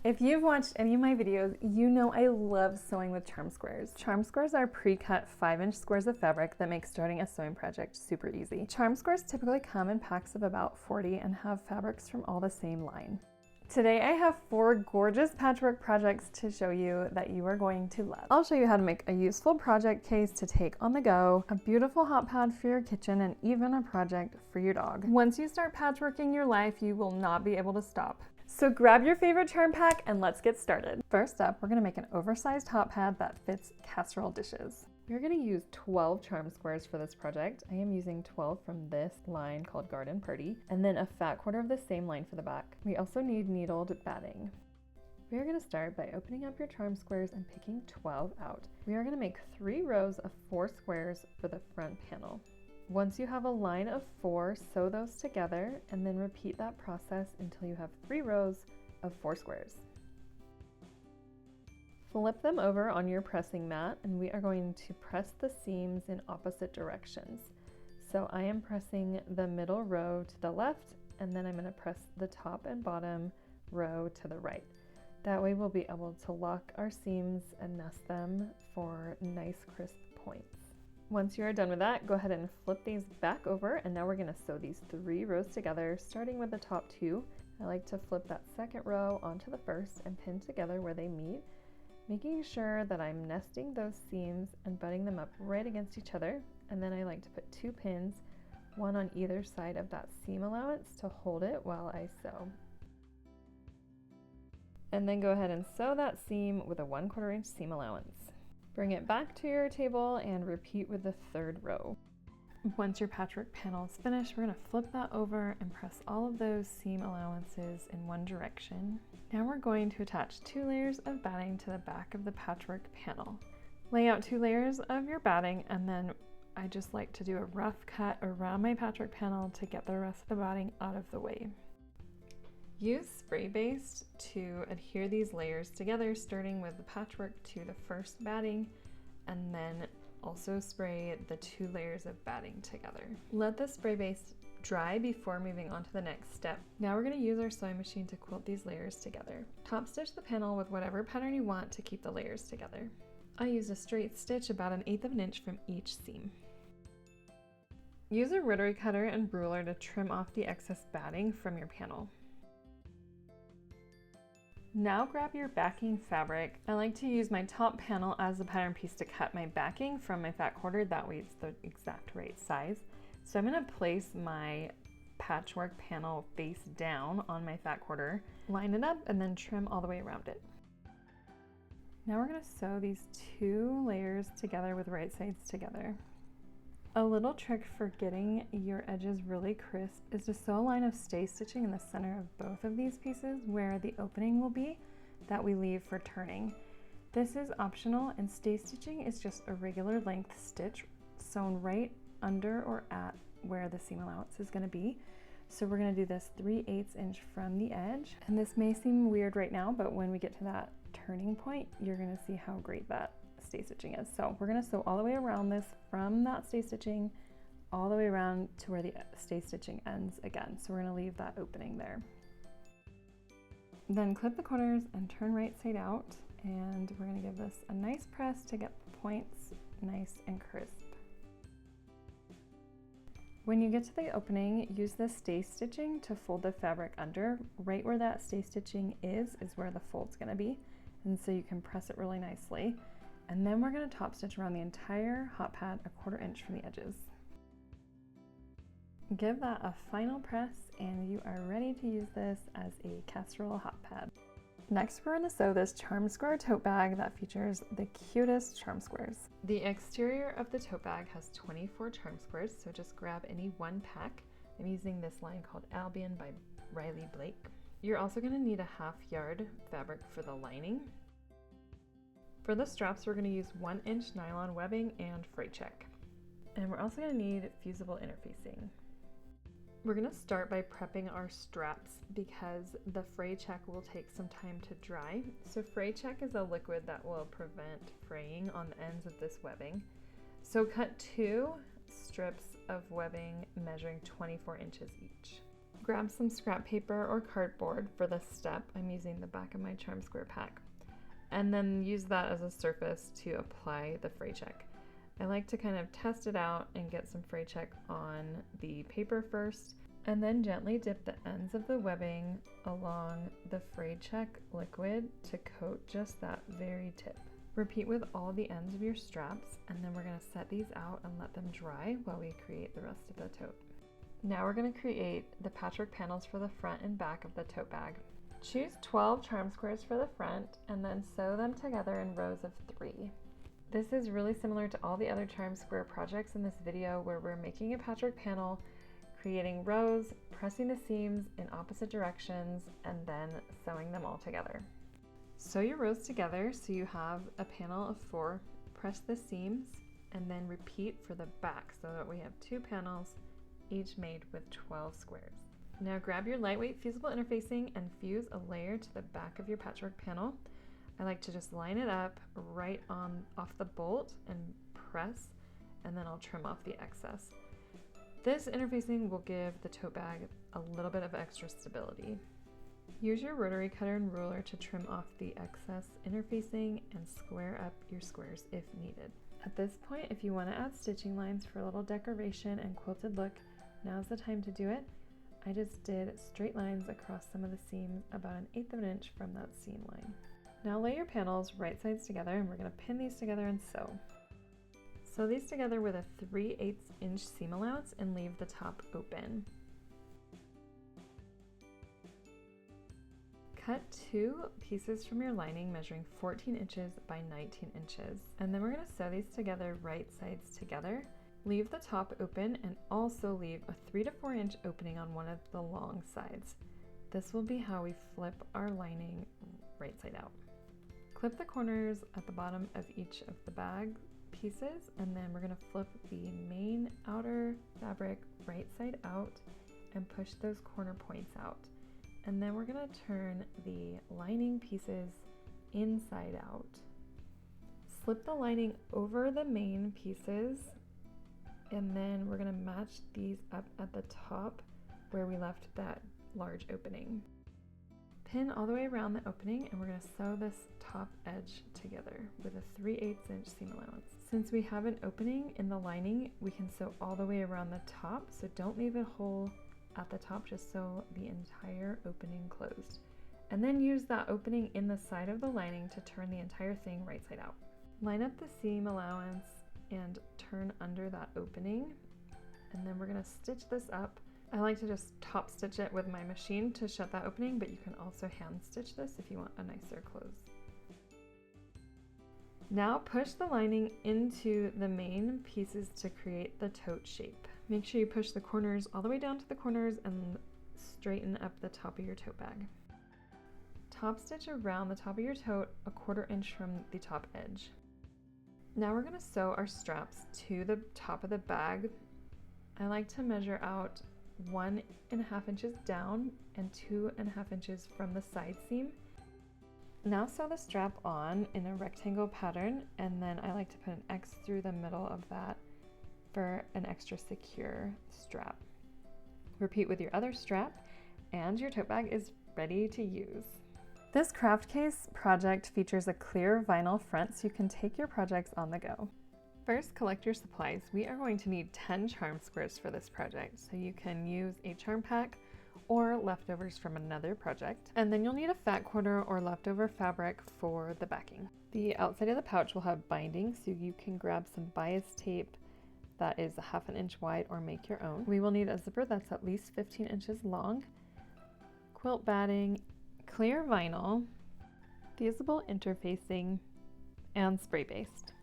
If you've watched any of my videos, you know I love sewing with charm squares. Charm squares are pre-cut 5-inch squares of fabric that make starting a sewing project super easy. Charm squares typically come in packs of about 40 and have fabrics from all the same line. Today I have 4 gorgeous patchwork projects to show you that you are going to love. I'll show you how to make a useful project case to take on the go, a beautiful hot pad for your kitchen, and even a project for your dog. Once you start patchworking your life, you will not be able to stop. So grab your favorite charm pack and let's get started. First up, we're gonna make an oversized hot pad that fits casserole dishes. We're gonna use 12 charm squares for this project. I am using 12 from this line called Garden Party, and then a fat quarter of the same line for the back. We also need needled batting. We are gonna start by opening up your charm squares and picking 12 out. We are gonna make 3 rows of 4 squares for the front panel. Once you have a line of 4, sew those together and then repeat that process until you have 3 rows of 4 squares. Flip them over on your pressing mat and we are going to press the seams in opposite directions. So I am pressing the middle row to the left and then I'm going to press the top and bottom row to the right. That way we'll be able to lock our seams and nest them for nice crisp points. Once you are done with that, go ahead and flip these back over and now we're going to sew these 3 rows together, starting with the top 2. I like to flip that second row onto the first and pin together where they meet, making sure that I'm nesting those seams and butting them up right against each other. And then I like to put 2 pins, one on either side of that seam allowance to hold it while I sew. And then go ahead and sew that seam with a 1/4 inch seam allowance. Bring it back to your table and repeat with the 3rd row. Once your patchwork panel is finished, we're going to flip that over and press all of those seam allowances in one direction. Now we're going to attach 2 layers of batting to the back of the patchwork panel. Lay out 2 layers of your batting and then I just like to do a rough cut around my patchwork panel to get the rest of the batting out of the way. Use spray base to adhere these layers together, starting with the patchwork to the first batting, and then also spray the 2 layers of batting together. Let the spray base dry before moving on to the next step. Now we're going to use our sewing machine to quilt these layers together. Top stitch the panel with whatever pattern you want to keep the layers together. I used a straight stitch about 1/8 inch from each seam. Use a rotary cutter and ruler to trim off the excess batting from your panel. Now grab your backing fabric. I like to use my top panel as the pattern piece to cut my backing from my fat quarter, that way it's the exact right size. So I'm going to place my patchwork panel face down on my fat quarter, line it up, and then trim all the way around it. Now we're going to sew these 2 layers together with right sides together. A little trick for getting your edges really crisp is to sew a line of stay stitching in the center of both of these pieces where the opening will be that we leave for turning. This is optional and stay stitching is just a regular length stitch sewn right under or at where the seam allowance is going to be. So we're going to do this 3/8 inch from the edge. And this may seem weird right now, but when we get to that turning point, you're going to see how great that stay stitching is. So we're going to sew all the way around this from that stay stitching all the way around to where the stay stitching ends again. So we're going to leave that opening there. Then clip the corners and turn right side out, and we're going to give this a nice press to get the points nice and crisp. When you get to the opening, use the stay stitching to fold the fabric under. Right where that stay stitching is where the fold's going to be, and so you can press it really nicely. And then we're going to top stitch around the entire hot pad 1/4 inch from the edges. Give that a final press and you are ready to use this as a casserole hot pad. Next, we're going to sew this charm square tote bag that features the cutest charm squares. The exterior of the tote bag has 24 charm squares, so just grab any one pack. I'm using this line called Albion by Riley Blake. You're also going to need a 1/2 yard fabric for the lining. For the straps, we're going to use 1-inch nylon webbing and fray check. And we're also going to need fusible interfacing. We're going to start by prepping our straps because the fray check will take some time to dry. So fray check is a liquid that will prevent fraying on the ends of this webbing. So cut 2 strips of webbing measuring 24 inches each. grab some scrap paper or cardboard for this step. I'm using the back of my charm square pack. And then use that as a surface to apply the fray check. I like to kind of test it out and get some fray check on the paper first, and then gently dip the ends of the webbing along the fray check liquid to coat just that very tip. Repeat with all the ends of your straps, and then we're going to set these out and let them dry while we create the rest of the tote. Now we're going to create the patchwork panels for the front and back of the tote bag. Choose 12 charm squares for the front and then sew them together in rows of 3. This is really similar to all the other charm square projects in this video where we're making a patchwork panel, creating rows, pressing the seams in opposite directions, and then sewing them all together. Sew your rows together so you have a panel of 4. Press the seams and then repeat for the back so that we have 2 panels, each made with 12 squares. Now grab your lightweight fusible interfacing and fuse a layer to the back of your patchwork panel. I like to just line it up right on off the bolt and press, and then I'll trim off the excess. This interfacing will give the tote bag a little bit of extra stability. Use your rotary cutter and ruler to trim off the excess interfacing and square up your squares if needed. At this point, if you want to add stitching lines for a little decoration and quilted look, now's the time to do it. I just did straight lines across some of the seams about 1/8 of an inch from that seam line. Now lay your panels right sides together, and we're going to pin these together and sew. Sew these together with a 3/8 inch seam allowance and leave the top open. Cut 2 pieces from your lining measuring 14 inches by 19 inches. And then we're going to sew these together right sides together. Leave the top open and also leave a 3 to 4 inch opening on one of the long sides. This will be how we flip our lining right side out. Clip the corners at the bottom of each of the bag pieces, and then we're going to flip the main outer fabric right side out and push those corner points out. And then we're going to turn the lining pieces inside out. Slip the lining over the main pieces, and then we're going to match these up at the top where we left that large opening. Pin all the way around the opening, and we're going to sew this top edge together with a 3/8 inch seam allowance. Since we have an opening in the lining, we can sew all the way around the top, so don't leave a hole at the top, just sew the entire opening closed. And then use that opening in the side of the lining to turn the entire thing right side out. Line up the seam allowance and turn under that opening, and then we're going to stitch this up. I like to just top stitch it with my machine to shut that opening, but you can also hand stitch this if you want a nicer close. Now push the lining into the main pieces to create the tote shape. Make sure you push the corners all the way down to the corners and straighten up the top of your tote bag. Top stitch around the top of your tote 1/4 inch from the top edge. Now we're going to sew our straps to the top of the bag. I like to measure out 1.5 inches down and 2.5 inches from the side seam. Now sew the strap on in a rectangle pattern, and then I like to put an X through the middle of that for an extra secure strap. Repeat with your other strap, and your tote bag is ready to use. This craft case project features a clear vinyl front so you can take your projects on the go. First, collect your supplies. We are going to need 10 charm squares for this project, so you can use a charm pack or leftovers from another project. And then you'll need a fat quarter or leftover fabric for the backing. The outside of the pouch will have binding, so you can grab some bias tape that is 1/2 inch wide or make your own. We will need a zipper that's at least 15 inches long, quilt batting, clear vinyl, fusible interfacing, and spray based.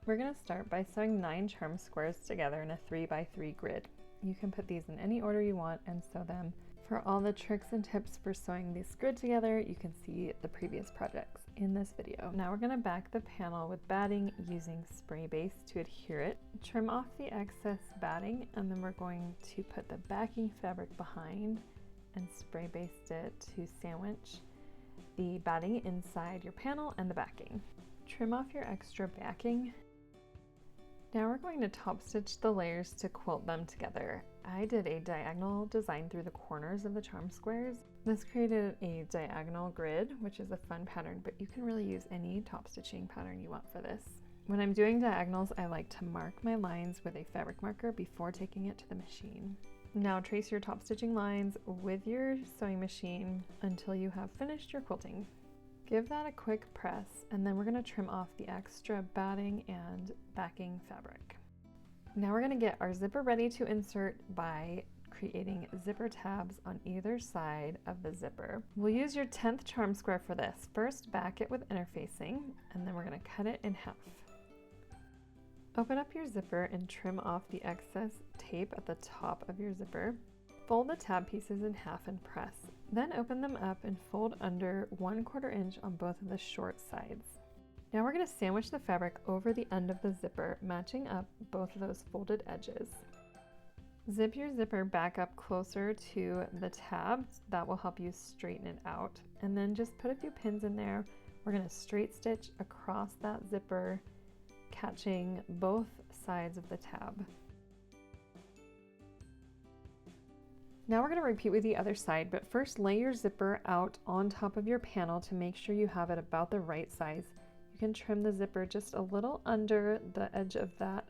We're going to start by sewing 9 charm squares together in a 3x3 grid. You can put these in any order you want and sew them. For all the tricks and tips for sewing this grid together, you can see the previous projects in this video. Now we're going to back the panel with batting using spray base to adhere it. Trim off the excess batting, and then we're going to put the backing fabric behind and spray baste it to sandwich the batting inside your panel and the backing. Trim off your extra backing. Now we're going to top stitch the layers to quilt them together. I did a diagonal design through the corners of the charm squares. This created a diagonal grid, which is a fun pattern, but you can really use any top stitching pattern you want for this. When I'm doing diagonals, I like to mark my lines with a fabric marker before taking it to the machine. Now trace your top stitching lines with your sewing machine until you have finished your quilting. Give that a quick press, and then we're going to trim off the extra batting and backing fabric. Now we're going to get our zipper ready to insert by creating zipper tabs on either side of the zipper. We'll use your 10th charm square for this. First, back it with interfacing, and then we're going to cut it in half. Open up your zipper and trim off the excess tape at the top of your zipper. Fold the tab pieces in half and press. Then open them up and fold under 1/4 inch on both of the short sides. Now we're going to sandwich the fabric over the end of the zipper, matching up both of those folded edges. Zip your zipper back up closer to the tabs. That will help you straighten it out. And then just put a few pins in there. We're going to straight stitch across that zipper, catching both sides of the tab. Now we're going to repeat with the other side, but first lay your zipper out on top of your panel to make sure you have it about the right size. You can trim the zipper just a little under the edge of that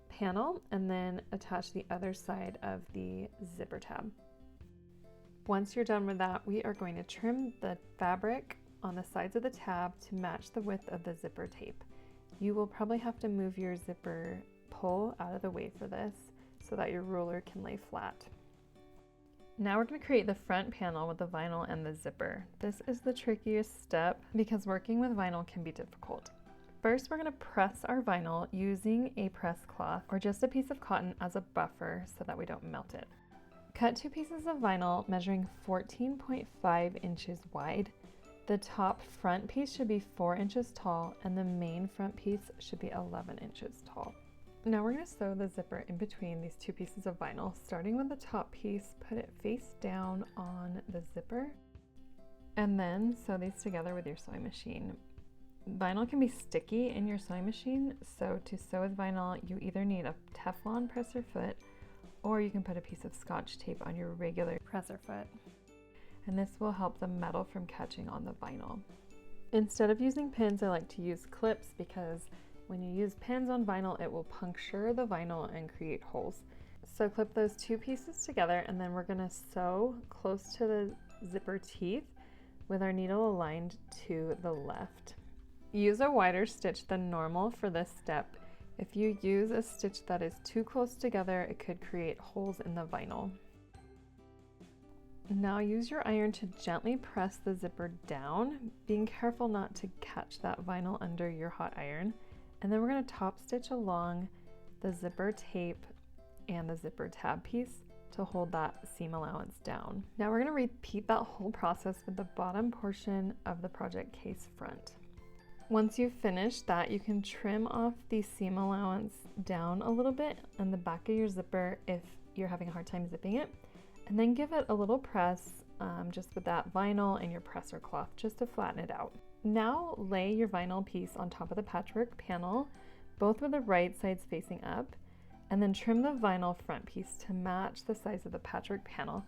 panel and then attach the other side of the zipper tab. Once you're done with that, we are going to trim the fabric on the sides of the tab to match the width of the zipper tape. You will probably have to move your zipper pull out of the way for this so that your ruler can lay flat. Now we're going to create the front panel with the vinyl and the zipper. This is the trickiest step because working with vinyl can be difficult. First, we're going to press our vinyl using a press cloth or just a piece of cotton as a buffer so that we don't melt it. Cut 2 pieces of vinyl measuring 14.5 inches wide. The top front piece should be 4 inches tall and the main front piece should be 11 inches tall. Now we're going to sew the zipper in between these 2 pieces of vinyl. Starting with the top piece, put it face down on the zipper and then sew these together with your sewing machine. Vinyl can be sticky in your sewing machine, so to sew with vinyl you either need a Teflon presser foot or you can put a piece of Scotch tape on your regular presser foot. And this will help the metal from catching on the vinyl. Instead of using pins, I like to use clips because when you use pins on vinyl, it will puncture the vinyl and create holes. So clip those 2 pieces together and then we're going to sew close to the zipper teeth with our needle aligned to the left. Use a wider stitch than normal for this step. If you use a stitch that is too close together, it could create holes in the vinyl. Now use your iron to gently press the zipper down, being careful not to catch that vinyl under your hot iron. And then we're going to top stitch along the zipper tape and the zipper tab piece to hold that seam allowance down. Now we're going to repeat that whole process with the bottom portion of the project case front. Once you've finished that, you can trim off the seam allowance down a little bit on the back of your zipper if you're having a hard time zipping it, and then give it a little press just with that vinyl and your presser cloth just to flatten it out. Now lay your vinyl piece on top of the patchwork panel, both with the right sides facing up, and then trim the vinyl front piece to match the size of the patchwork panel.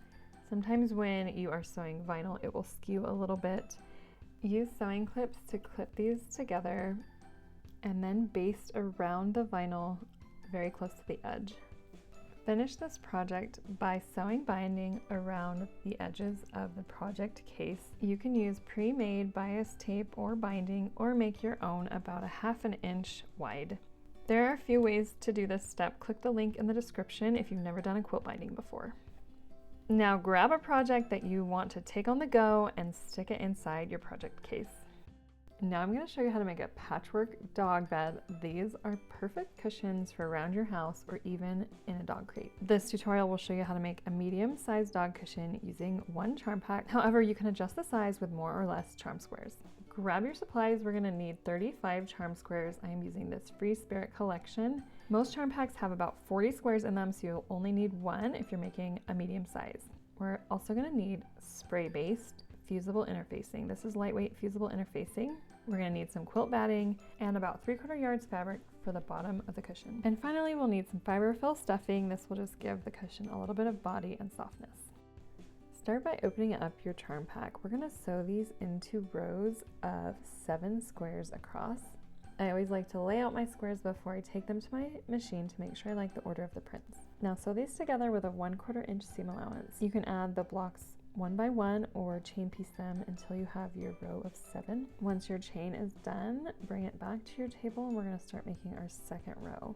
Sometimes when you are sewing vinyl, it will skew a little bit. Use sewing clips to clip these together and then baste around the vinyl very close to the edge. Finish this project by sewing binding around the edges of the project case. You can use pre-made bias tape or binding or make your own about 1/2 inch wide. There are a few ways to do this step. Click the link in the description if you've never done a quilt binding before. Now grab a project that you want to take on the go and stick it inside your project case. Now I'm going to show you how to make a patchwork dog bed. These are perfect cushions for around your house or even in a dog crate. This tutorial will show you how to make a medium-sized dog cushion using 1 charm pack. However, you can adjust the size with more or less charm squares. Grab your supplies. We're going to need 35 charm squares. I am using this Free Spirit collection. Most charm packs have about 40 squares in them, so you'll only need 1 if you're making a medium size. We're also going to need spray-based fusible interfacing. This is lightweight fusible interfacing. We're going to need some quilt batting and about 3/4 yards fabric for the bottom of the cushion. And finally, we'll need some fiberfill stuffing. This will just give the cushion a little bit of body and softness. Start by opening up your charm pack. We're going to sew these into rows of 7 squares across. I always like to lay out my squares before I take them to my machine to make sure I like the order of the prints. Now sew these together with a 1/4 inch seam allowance. You can add the blocks one by one or chain piece them until you have your row of 7. Once your chain is done, bring it back to your table and we're going to start making our second row.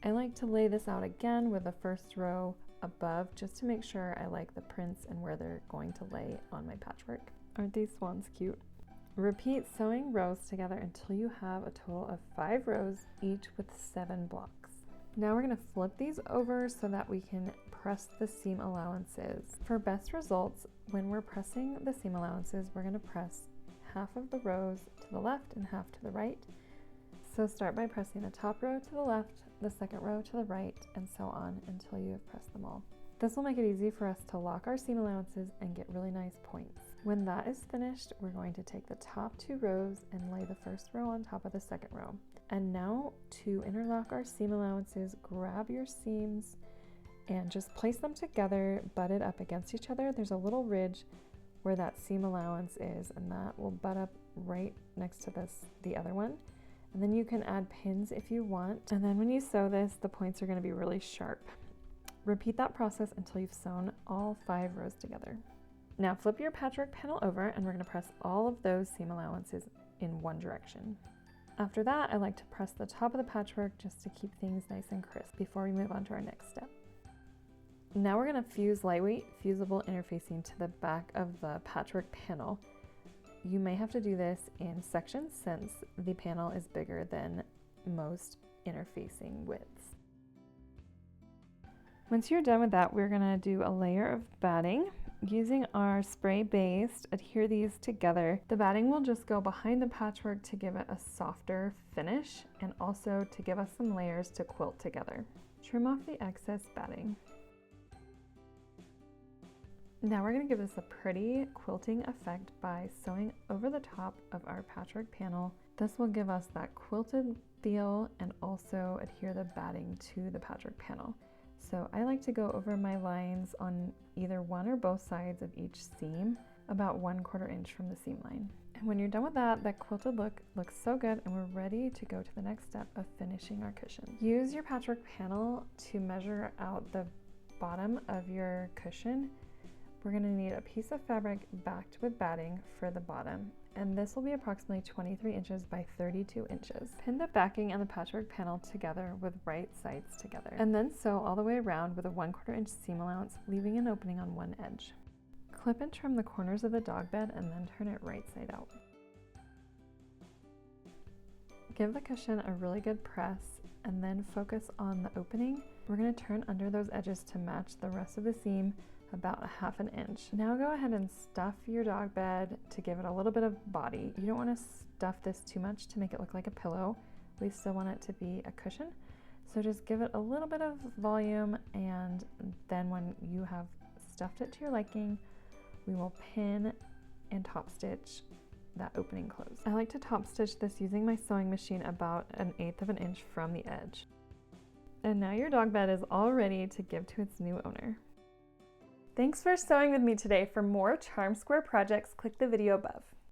I like to lay this out again with the first row above just to make sure I like the prints and where they're going to lay on my patchwork. Aren't these swans cute? Repeat sewing rows together until you have a total of 5 rows, each with 7 blocks. Now we're going to flip these over so that we can press the seam allowances. For best results, when we're pressing the seam allowances, we're going to press half of the rows to the left and half to the right. So start by pressing the top row to the left, the second row to the right, and so on until you have pressed them all. This will make it easy for us to lock our seam allowances and get really nice points. When that is finished, we're going to take the top 2 rows and lay the first row on top of the second row. And now to interlock our seam allowances, grab your seams and just place them together, butted up against each other. There's a little ridge where that seam allowance is, and that will butt up right next to the other one. And then you can add pins if you want. And then when you sew this, the points are going to be really sharp. Repeat that process until you've sewn all 5 rows together. Now flip your patchwork panel over and we're going to press all of those seam allowances in one direction. After that, I like to press the top of the patchwork just to keep things nice and crisp before we move on to our next step. Now we're going to fuse lightweight fusible interfacing to the back of the patchwork panel. You may have to do this in sections since the panel is bigger than most interfacing widths. Once you're done with that, we're going to do a layer of batting. Using our spray base, adhere these together. The batting will just go behind the patchwork to give it a softer finish and also to give us some layers to quilt together. Trim off the excess batting. Now we're going to give this a pretty quilting effect by sewing over the top of our patchwork panel. This will give us that quilted feel and also adhere the batting to the patchwork panel. So I like to go over my lines on either one or both sides of each seam, about 1/4 inch from the seam line. And when you're done with that, that quilted look looks so good and we're ready to go to the next step of finishing our cushion. Use your patchwork panel to measure out the bottom of your cushion. We're going to need a piece of fabric backed with batting for the bottom, and this will be approximately 23 inches by 32 inches. Pin the backing and the patchwork panel together with right sides together, and then sew all the way around with a 1/4 inch seam allowance, leaving an opening on one edge. Clip and trim the corners of the dog bed and then turn it right side out. Give the cushion a really good press and then focus on the opening. We're going to turn under those edges to match the rest of the seam, about 1/2 inch. Now go ahead and stuff your dog bed to give it a little bit of body. You don't want to stuff this too much to make it look like a pillow. We still want it to be a cushion. So just give it a little bit of volume, and then when you have stuffed it to your liking, we will pin and top stitch that opening closed. I like to top stitch this using my sewing machine about 1/8 inch from the edge. And now your dog bed is all ready to give to its new owner. Thanks for sewing with me today. For more charm square projects, click the video above.